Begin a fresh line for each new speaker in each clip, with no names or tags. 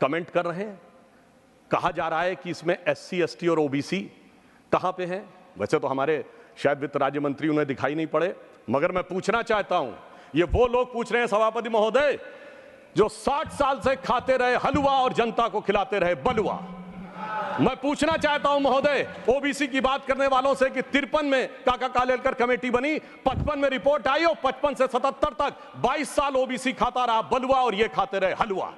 Comment कर रहे हैं। कहा जा रहा है कि इसमें SC ST और OBC कहां पे हैं। वैसे तो हमारे शायद वित्त राज्य मंत्री उन्हें दिखाई नहीं पड़े, मगर मैं पूछना चाहता हूं, ये वो लोग पूछ रहे हैं सभापति महोदय जो 60 साल से खाते रहे हलवा और जनता को खिलाते रहे बलुआ। मैं पूछना चाहता हूं महोदय OBC की बात करने वालों से कि 53 में काका कालेलकर कमेटी बनी, 55 में रिपोर्ट आई और 55 से 77 तक 22 साल OBC खाता रहा बलुआ और ये खाते रहे हलवा।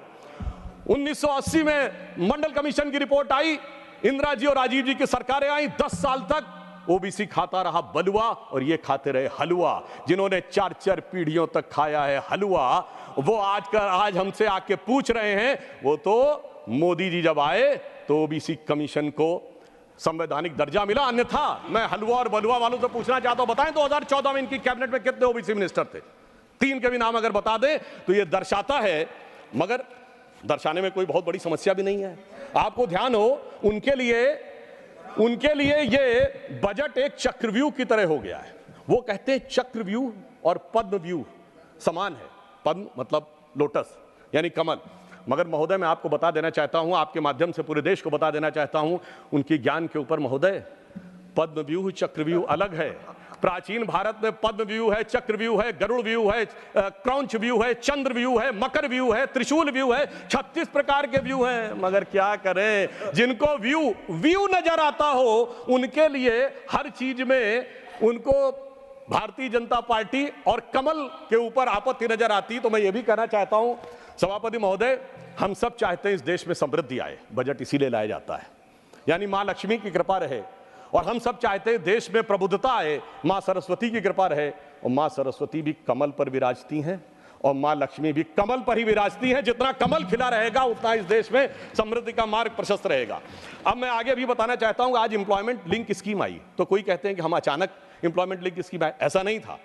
1980 में मंडल कमीशन की रिपोर्ट आई, इंदिरा जी और राजीव जी की सरकारें आई, 10 साल तक OBC खाता रहा बलुआ और ये खाते रहे हलवा। जिन्होंने 4-4 पीढ़ियों तक खाया है हलवा, वो आज हमसे आके पूछ रहे हैं। वो तो मोदी जी जब आए तो OBC कमीशन को संवैधानिक दर्जा मिला, अन्यथा मैं हलवा और बलुआ वालों से पूछना चाहता हूं, बताएं 2014 में इनकी कैबिनेट में कितने OBC मिनिस्टर थे? 3 के भी नाम अगर बता दें तो ये दर्शाता है, मगर दर्शाने में कोई बहुत बड़ी समस्या भी नहीं है। आपको ध्यान हो, उनके लिए ये बजट एक चक्रव्यूह की तरह हो गया है। वो कहते हैं चक्रव्यूह और पद्मव्यूह समान है। पद्म मतलब लोटस यानी कमल, मगर महोदय मैं आपको बता देना चाहता हूं, आपके माध्यम से पूरे देश को बता देना चाहता हूं, उनकी ज्ञान के ऊपर महोदय पद्मव्यूह चक्रव्यूह अलग है। प्राचीन भारत में पद्म व्यू है, चक्रव्यूह है, गरुड़ व्यू है, क्रौंच व्यू है, चंद्र व्यू है, मकर व्यू है, त्रिशूल व्यू है, 36 प्रकार के व्यू हैं। मगर क्या करें, जिनको व्यू नजर आता हो उनके लिए हर चीज में उनको भारतीय जनता पार्टी और कमल के ऊपर आपत्ति नजर आती। तो मैं ये भी कहना चाहता हूं सभापति महोदय, हम सब चाहते हैं इस देश में समृद्धि आए, बजट इसीलिए लाया जाता है, यानी मां लक्ष्मी की कृपा रहे। और हम सब चाहते हैं देश में प्रबुद्धता आए, मां सरस्वती की कृपा रहे। और मां सरस्वती भी कमल पर विराजती हैं और मां लक्ष्मी भी कमल पर ही विराजती हैं। जितना कमल खिला रहेगा उतना इस देश में समृद्धि का मार्ग प्रशस्त रहेगा। अब मैं आगे भी बताना चाहता हूं, आज एम्प्लॉयमेंट लिंक स्कीम आई तो कोई कहते हैं कि हम अचानक एम्प्लॉयमेंट लिंक स्कीम आए, ऐसा नहीं था।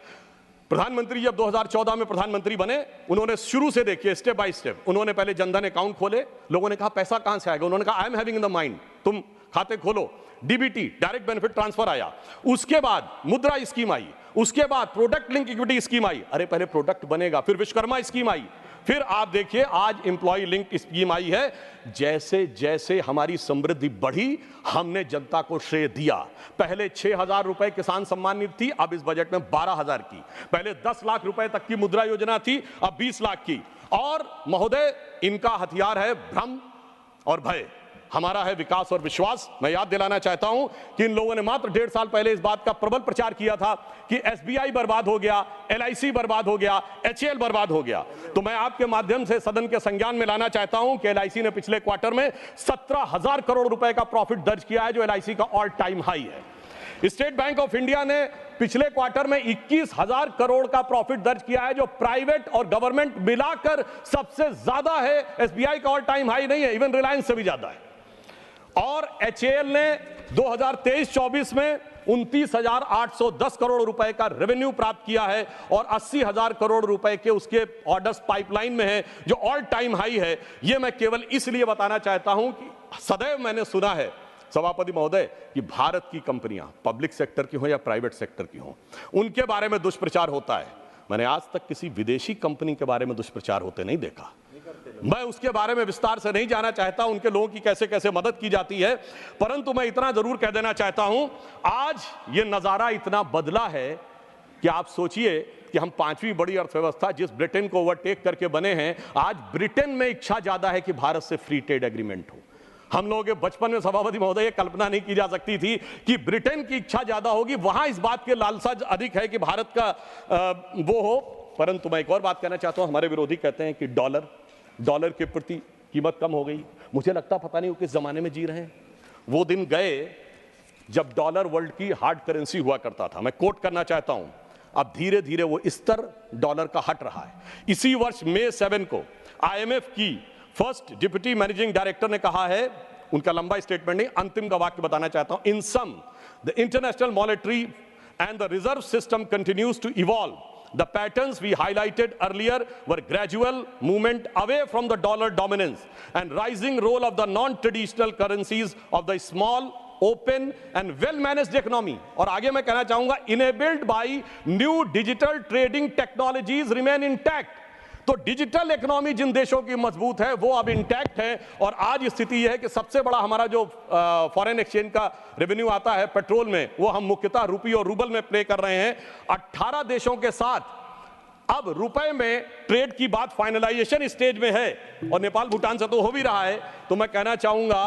प्रधानमंत्री जब 2014 में प्रधानमंत्री बने, उन्होंने शुरू से देखिए स्टेप बाय स्टेप, उन्होंने पहले जनधन अकाउंट खोले। लोगों ने कहा पैसा कहां से आएगा, उन्होंने कहा I am having in the mind, तुम खाते खोलो। DBT डायरेक्ट बेनिफिट ट्रांसफर आया, उसके बाद मुद्रा स्कीम आई, उसके बाद प्रोडक्ट लिंक इक्विटी स्कीम आई। अरे पहले प्रोडक्ट बनेगा, फिर विश्वकर्मा स्कीम आई, फिर आप देखिए आज एम्प्लॉय लिंक स्कीम आई है। जैसे जैसे हमारी समृद्धि बढ़ी, हमने जनता को श्रेय दिया। पहले 6,000 रुपए किसान सम्मान निधि थी, अब इस बजट में 12,000 की। पहले 10 लाख रुपए तक की मुद्रा योजना थी, अब 20 लाख की। और महोदय इनका हथियार है भ्रम और भय, हमारा है विकास और विश्वास। मैं याद दिलाना चाहता हूं कि इन लोगों ने मात्र 1.5 साल पहले इस बात का प्रबल प्रचार किया था कि SBI बर्बाद हो गया, LIC बर्बाद हो गया, HAL बर्बाद हो गया। तो मैं आपके माध्यम से सदन के संज्ञान में लाना चाहता हूं कि LIC ने पिछले क्वार्टर में 17,000 करोड़ रुपए का प्रॉफिट दर्ज किया है, जो LIC का ऑल टाइम हाई है। स्टेट बैंक ऑफ इंडिया ने पिछले क्वार्टर में 21,000 करोड़ का प्रॉफिट दर्ज किया है, जो प्राइवेट और गवर्नमेंट मिलाकर सबसे ज्यादा है। SBI का ऑल टाइम हाई नहीं है, इवन रिलायंस से भी ज्यादा है। और HAL ने 2023-24 में 29,810 करोड़ रुपए का रेवेन्यू प्राप्त किया है और 80,000 करोड़ रुपए के उसके ऑर्डर्स पाइपलाइन में है, जो ऑल टाइम हाई है। यह मैं केवल इसलिए बताना चाहता हूं कि सदैव मैंने सुना है सभापति महोदय कि भारत की कंपनियां पब्लिक सेक्टर की हो या प्राइवेट सेक्टर की हो, उनके बारे में दुष्प्रचार होता है। मैंने आज तक किसी विदेशी कंपनी के बारे में दुष्प्रचार होते नहीं देखा। मैं उसके बारे में विस्तार से नहीं जाना चाहता, उनके लोगों की कैसे कैसे मदद की जाती है, परंतु मैं इतना जरूर कह देना चाहता हूं, आज ये नजारा इतना बदला है कि आप सोचिए कि हम 5वीं बड़ी अर्थव्यवस्था जिस ब्रिटेन को ओवरटेक करके बने हैं, आज ब्रिटेन में इच्छा ज्यादा है कि भारत से फ्री ट्रेड एग्रीमेंट हो। हम लोगों के बचपन में सभापति महोदय ये कल्पना नहीं की जा सकती थी कि ब्रिटेन की इच्छा ज्यादा होगी, वहां इस बात के लालसा अधिक है कि भारत का वो हो। परंतु मैं एक और बात कहना चाहता हूं, हमारे विरोधी कहते हैं कि डॉलर के प्रति कीमत कम हो गई। मुझे लगता पता नहीं वो किस जमाने में जी रहे हैं। वो दिन गए जब डॉलर वर्ल्ड की हार्ड करेंसी हुआ करता था। मैं कोट करना चाहता हूं, अब धीरे धीरे वो स्तर डॉलर का हट रहा है। इसी वर्ष मई 7 को IMF की फर्स्ट डिप्टी मैनेजिंग डायरेक्टर ने कहा है, उनका लंबा स्टेटमेंट नहीं, अंतिम का वाक्य बताना चाहता हूं, in sum the international monetary and the reserve system continues to evolve. The patterns we highlighted earlier were gradual movement away from the dollar dominance and rising role of the non-traditional currencies of the small, open and well-managed economy. और आगे मैं कहना चाहूंगा, enabled by new digital trading technologies remain intact. तो digital economy जिन देशों की मजबूत है वो अब इंटैक्ट है, और आज स्थिति यह है कि सबसे बड़ा हमारा जो फॉरेन एक्सचेंज का रेवेन्यू आता है पेट्रोल में, वो हम मुख्यतः रुपये और रूबल में प्ले कर रहे हैं। 18 देशों के साथ अब रुपए में ट्रेड की बात फाइनलाइजेशन स्टेज में है, और नेपाल भूटान से तो हो भी रहा है। तो मैं कहना चाहूंगा,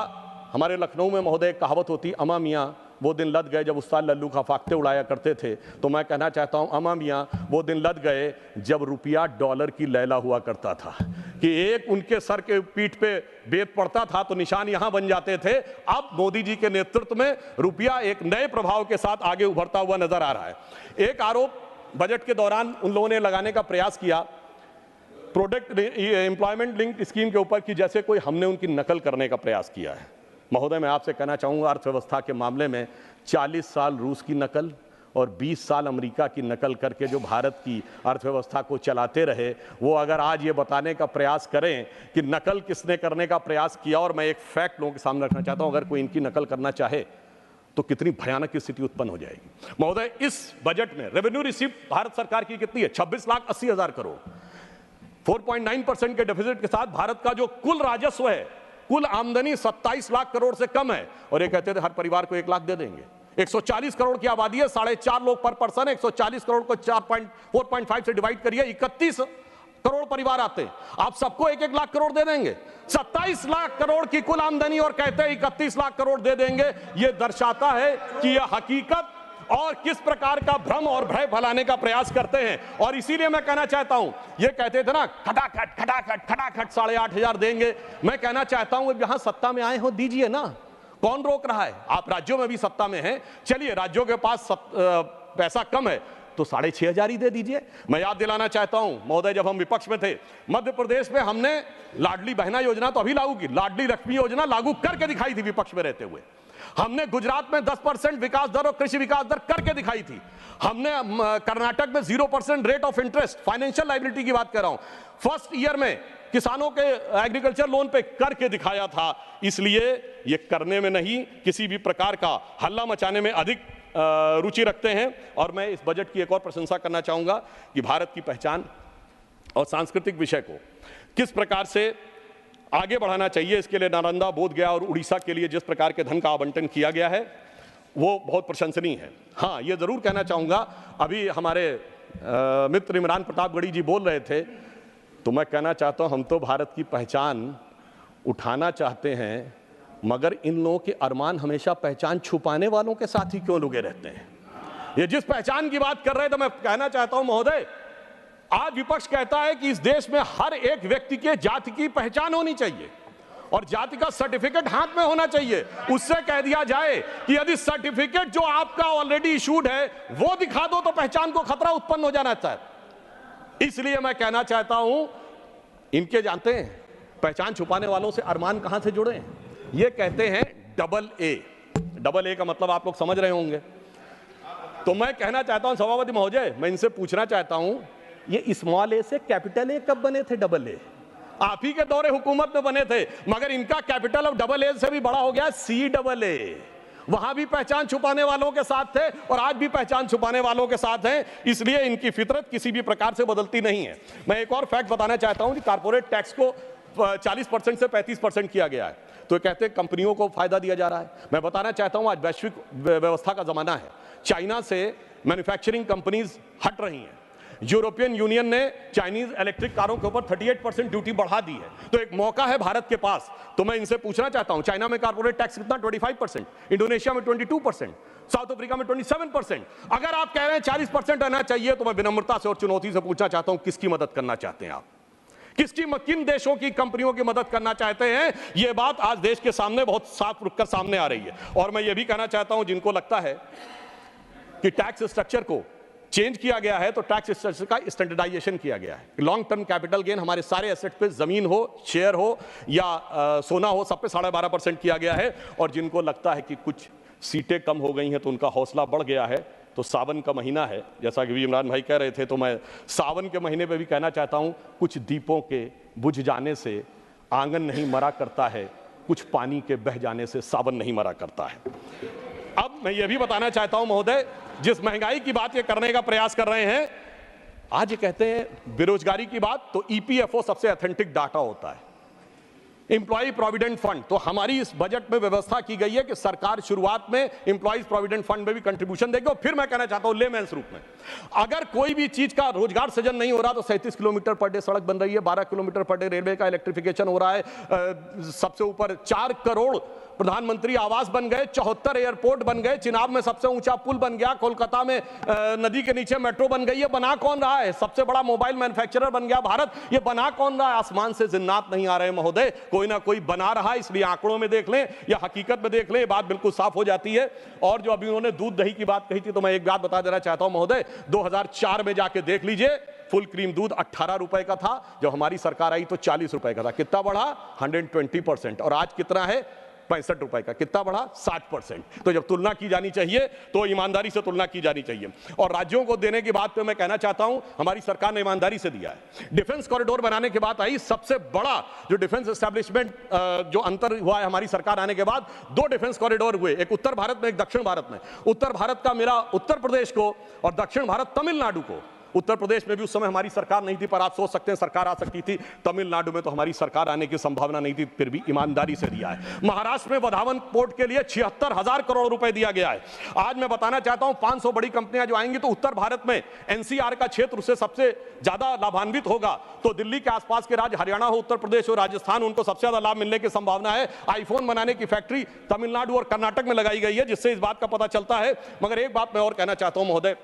हमारे लखनऊ में महोदय एक कहावत होती, अमा मियाँ वो दिन लद गए जब उस्ताद लल्लू खा फाख्ते उड़ाया करते थे। तो मैं कहना चाहता हूं, अमा मियाँ वो दिन लद गए जब रुपया डॉलर की लैला हुआ करता था, कि एक उनके सर के पीठ पे बेत पड़ता था तो निशान यहां बन जाते थे। अब मोदी जी के नेतृत्व में रुपया एक नए प्रभाव के साथ आगे उभरता हुआ नजर आ रहा है। एक आरोप बजट के दौरान उन लोगों ने लगाने का प्रयास किया प्रोडक्ट एम्प्लॉयमेंट लिंक्ड स्कीम के ऊपर, कि जैसे कोई हमने उनकी नकल करने का प्रयास किया है। महोदय, मैं आपसे कहना चाहूँगा, अर्थव्यवस्था के मामले में 40 साल रूस की नकल और 20 साल अमेरिका की नकल करके जो भारत की अर्थव्यवस्था को चलाते रहे, वो अगर आज ये बताने का प्रयास करें कि नकल किसने करने का प्रयास किया, और मैं एक फैक्ट लोगों के सामने रखना चाहता हूँ, अगर कोई इनकी नकल करना चाहे तो कितनी भयानक स्थिति उत्पन्न हो जाएगी। महोदय, इस बजट में रेवेन्यू रिसीप्ट भारत सरकार की कितनी है? 26,80,000 करोड़। 4.9% के डेफिसिट के साथ भारत का जो कुल राजस्व है, कुल आमदनी 27 लाख करोड़ से कम है, और ये कहते थे हर परिवार को 1 लाख दे देंगे। 140 करोड़ की आबादी है, 4.5 लोग पर पर्सन है। 140 करोड़ को 4.5 से डिवाइड करिए, 31 करोड़ परिवार आते हैं। आप सबको 1-1 लाख करोड़ दे देंगे। 27 लाख करोड़ की कुल आमदनी और कहते हैं 31 लाख करोड़ दे देंगे। यह दर्शाता है कि यह हकीकत और किस प्रकार का भ्रम और भय फैलाने का प्रयास करते हैं। और इसीलिए मैं कहना चाहता हूं, ये कहते थे ना खटाखट खटाखट खटाखट 8,500 देंगे। मैं कहना चाहता हूं, जहां सत्ता में आए हो दीजिए ना, कौन रोक रहा है? आप राज्यों में भी सत्ता में हैं, चलिए राज्यों के पास पैसा कम है तो 6,500 ही दे दीजिए। मैं याद दिलाना चाहता हूं महोदय, जब हम विपक्ष में थे, मध्य प्रदेश में हमने लाडली बहना योजना तो अभी लागू की, लाडली लक्ष्मी योजना लागू करके दिखाई थी विपक्ष में रहते हुए। हमने गुजरात में 10% विकास दर और कृषि विकास दर करके दिखाई थी। हमने कर्नाटक में 0% rate of interest, financial liability की बात कर रहा हूं, फर्स्ट ईयर में किसानों के एग्रीकल्चर लोन पे करके दिखाया था। इसलिए ये करने में नहीं, किसी भी प्रकार का हल्ला मचाने में अधिक रुचि रखते हैं। और मैं इस बजट की एक और प्रशंसा करना चाहूंगा कि भारत की पहचान और सांस्कृतिक विषय को किस प्रकार से आगे बढ़ाना चाहिए, इसके लिए नालंदा, बोधगया और उड़ीसा के लिए जिस प्रकार के धन का आवंटन किया गया है वो बहुत प्रशंसनीय है। हाँ, ये जरूर कहना चाहूंगा, अभी हमारे मित्र इमरान प्रतापगढ़ी जी बोल रहे थे, तो मैं कहना चाहता हूं, हम तो भारत की पहचान उठाना चाहते हैं, मगर इन लोगों के अरमान हमेशा पहचान छुपाने वालों के साथ ही क्यों लुके रहते हैं? ये जिस पहचान की बात कर रहे हैं, तो मैं कहना चाहता हूं महोदय, आज विपक्ष कहता है कि इस देश में हर एक व्यक्ति के जाति की पहचान होनी चाहिए और जाति का सर्टिफिकेट हाथ में होना चाहिए। उससे कह दिया जाए कि यदि सर्टिफिकेट जो आपका ऑलरेडी इशूड है वो दिखा दो तो पहचान को खतरा उत्पन्न हो जाना चाहिए। इसलिए मैं कहना चाहता हूं, इनके जानते हैं पहचान छुपाने वालों से अरमान कहां से जुड़े हैं? ये कहते हैं डबल ए का मतलब आप लोग समझ रहे होंगे। तो मैं कहना चाहता हूं सभापति महोदय, मैं इनसे पूछना चाहता हूं, ये स्मॉल ए से कैपिटल ए कब बने थे? डबल ए आप ही के दौरे हुकूमत में बने थे, मगर इनका कैपिटल अब डबल ए से भी बड़ा हो गया, CAA। वहां भी पहचान छुपाने वालों के साथ थे और आज भी पहचान छुपाने वालों के साथ हैं। इसलिए इनकी फितरत किसी भी प्रकार से बदलती नहीं है। मैं एक और फैक्ट बताना चाहता हूं कि कारपोरेट टैक्स को 40% से 35% किया गया है, तो कहते हैं कंपनियों को फायदा दिया जा रहा है। मैं बताना चाहता हूं, आज वैश्विक व्यवस्था का जमाना है, चाइना से मैन्युफैक्चरिंग कंपनीज हट रही हैं। यूरोपियन यूनियन ने चाइनीज इलेक्ट्रिक कारों के ऊपर 38% ड्यूटी बढ़ा दी है, तो एक मौका है भारत के पास। तो मैं इनसे पूछना चाहता हूं, चाइना में कारपोरेट टैक्स कितना? 25%, इंडोनेशिया में 22%, साउथ अफ्रीका में 27%। अगर आप कह रहे हैं 40% रहना चाहिए, तो मैं विनम्रता से और चुनौती से पूछना चाहता हूं, किसकी मदद करना चाहते हैं आप? किन देशों की कंपनियों की मदद करना चाहते हैं? यह बात आज देश के सामने बहुत साफ रुककर सामने आ रही है। और मैं यह भी कहना चाहता हूं, जिनको लगता है कि टैक्स स्ट्रक्चर को चेंज किया गया है, तो टैक्स स्ट्रक्चर का स्टैंडर्डाइजेशन किया गया है। लॉन्ग टर्म कैपिटल गेन हमारे सारे एसेट पे, जमीन हो, शेयर हो या सोना हो, सब पे 12.5% किया गया है। और जिनको लगता है कि कुछ सीटें कम हो गई हैं तो उनका हौसला बढ़ गया है, तो सावन का महीना है, जैसा कि इमरान भाई कह रहे थे, तो मैं सावन के महीने पे भी कहना चाहता हूं, कुछ दीपों के बुझ जाने से आंगन नहीं मरा करता है, कुछ पानी के बह जाने से सावन नहीं मरा करता है। अब मैं ये भी बताना चाहता हूं महोदय, जिस महंगाई की बात ये करने का प्रयास कर रहे हैं, आज ये कहते हैं बेरोजगारी की बात, तो ईपीएफओ सबसे ऑथेंटिक डाटा होता है, एम्प्लॉय प्रोविडेंट फंड। तो हमारी इस बजट में व्यवस्था की गई है कि सरकार शुरुआत में एम्प्लॉयज प्रोविडेंट फंड में भी कंट्रीब्यूशन देगी। और फिर मैं कहना चाहता हूं लेमेंस रूप में, अगर कोई भी चीज का रोजगार सृजन नहीं हो रहा तो 37 किलोमीटर पर डे सड़क बन रही है, 12 किलोमीटर पर डे रेलवे का इलेक्ट्रिफिकेशन हो रहा है, सबसे ऊपर 4 करोड़ प्रधानमंत्री आवास बन गए, 74 एयरपोर्ट बन गए, चिनाब में सबसे ऊंचा पुल बन गया, कोलकाता में नदी के नीचे मेट्रो बन गई है। बना कौन रहा है? सबसे बड़ा मोबाइल मैन्युफैक्चरर बन गया भारत। ये बना कौन रहा है? आसमान से जिन्नात नहीं आ रहे महोदय, कोई ना कोई बना रहा है। इसलिए आंकड़ों में देख लें या हकीकत में देख लें, बात बिल्कुल साफ हो जाती है। और जो अभी उन्होंने दूध दही की बात कही थी, तो मैं एक बात बता देना चाहता हूं महोदय, 2004 में जाके देख लीजिए, फुल क्रीम दूध 18 रुपए का था, जब हमारी सरकार आई तो 40 रुपए का था। कितना बढ़ा? 120%। और आज कितना है? 65 रुपए का। कितना बढ़ा? 60%। तो जब तुलना की जानी चाहिए तो ईमानदारी से तुलना की जानी चाहिए। और राज्यों को देने की बात पे मैं कहना चाहता हूं, हमारी सरकार ने ईमानदारी से दिया है। डिफेंस कॉरिडोर बनाने की बात आई, सबसे बड़ा जो डिफेंस एस्टेब्लिशमेंट जो अंतर हुआ है हमारी सरकार आने के बाद, 2 डिफेंस कॉरिडोर हुए, एक उत्तर भारत में, एक दक्षिण भारत में। उत्तर भारत का मेरा उत्तर प्रदेश को और दक्षिण भारत तमिलनाडु को। उत्तर प्रदेश में भी उस समय हमारी सरकार नहीं थी, पर आप सोच सकते हैं सरकार आ सकती थी। तमिलनाडु में तो हमारी सरकार आने की संभावना नहीं थी, फिर भी ईमानदारी से दिया है। महाराष्ट्र में वधावन पोर्ट के लिए 76,000 करोड़ रुपए दिया गया है। आज मैं बताना चाहता हूं, 500 बड़ी कंपनियां जो आएंगी तो उत्तर भारत में एनसीआर का क्षेत्र उससे सबसे ज्यादा लाभान्वित होगा। तो दिल्ली के आसपास के राज्य हरियाणा हो, उत्तर प्रदेश हो, राजस्थान, उनको सबसे ज्यादा लाभ मिलने की संभावना है। आईफोन बनाने की फैक्ट्री तमिलनाडु और कर्नाटक में लगाई गई है, जिससे इस बात का पता चलता है। मगर एक बात मैं और कहना चाहता हूं महोदय,